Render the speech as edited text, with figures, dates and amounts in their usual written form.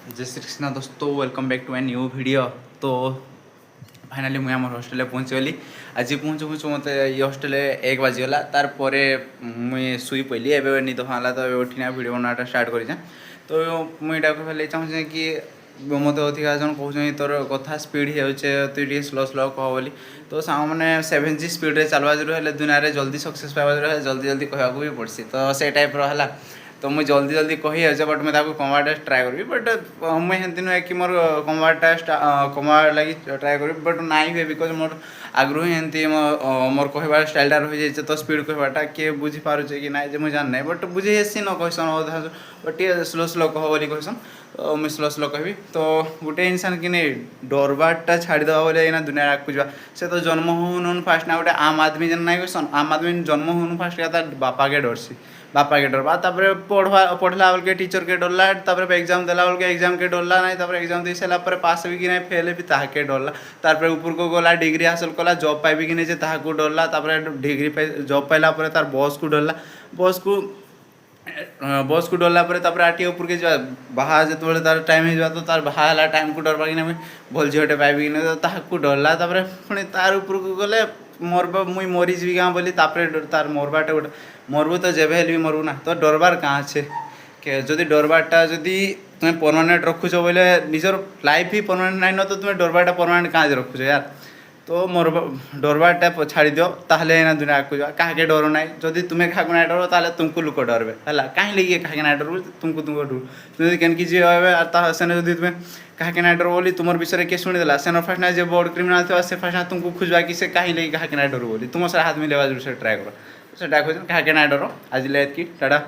जय श्री कृष्ण दोस्तों, welcome back to a new video. तो फाइनाली मुझे आम हस्टेल पहुँचीगली। आज पहुँचु पहुँचु मत ये हस्टेल 1 बाजीगला। तार मुई शुई पड़ी एवं निद भाला तो उठिना भिड बनाटा स्टार्ट कर। तो मुझे कहले चाहूँ कि मत अधिका जन कहते तोर कथा स्पीड हो स्लो स्लो कह बोली। तो सांग मैंने 7G स्पीड चलवा जो दुनिया में जल्दी सक्सेस पाइबा जल्दी जल्दी कहना भी पड़सी। तो से टाइप रहा। तो मुझे जल्दी जल्दी कही है बट मुझे कमाटा ट्राए करी। बट मुझे हेती नुहे कि मोर कमाटा कमा लगी ट्राए करी बट नाई हुए बिकज मोर आगु ही हेती मोर कहबार स्टाइलटा रही जाए। तो स्पीड कहबाटा किए बुझी पारे कि ना मुझे जान ना बट बुझे हेसी न कहसन अधा बट टे स्लो स्लो कह बोली कहसन। तो मुझे स्लो स्लो कहि। तो गोटे इंसान कि नहीं डरबारटा छाड़ीदेवा बोले ना दुनिया आगे जा से तो जन्म हून फास्ट ना गोटे आम आदमी जेन ना कहसन आम आदमी जन्म हून फास्ट क्या बापा के डरसी बापा के डरवा पढ़ला बेल के टीचर के डरला एग्जाम देला बेल के एग्जाम के डरला ना एग्जाम दे सारा पास भी कि नहीं फेल भी ताके डरला तापर ऊपर को गला डिग्री हासिल कला जॉब पाइबी कि नहीं ताकू डरला डिग्री जॉब पाइला तार बॉस को डरला बॉस को डरला आटे ऊपर के जा बाहा जो तार टाइम हो तो तार बाहा टाइम को डरवा कि भल झीटे पाइबी कि नहीं तो ताकू डरला पुणी तार ऊपर को गले मरब मुई मरीज भी गाँ बोली तार मरबाटा गोटे मरबू तो जेबे भी मरबू ना। तो डरबार कहाँ अच्छे के जदि डरबारटा जदि तुम्हें परमानेंट रखुच बोले निजर लाइफ ही परमानेंट नाइन तो तुम्हें डरबारटा परमानेंट कहाँ रखुच यार। तो मोर डरबारटा छाड़ी दियो ताहले ना दुनिया आगे जा क्या डर ना जदि तुम्हें क्या ना डर ताहले तुमको लोक डरबे है कहीं लगे क्या ना डर तुमको डर तुम केनकी जी सेने जदि तुम्हें क्या ना डर बोली तुम विषय किए शुणीदेला सेन फास्ट ना जो बड़ क्रिमिनाल थी से फास्ट ना तुमको खोजा कि से कहीं लगे क्या ना डर बोली तुम से हाथ मिलेवा जो ट्राए कर से क्या ना डर आज लाइक टाटा।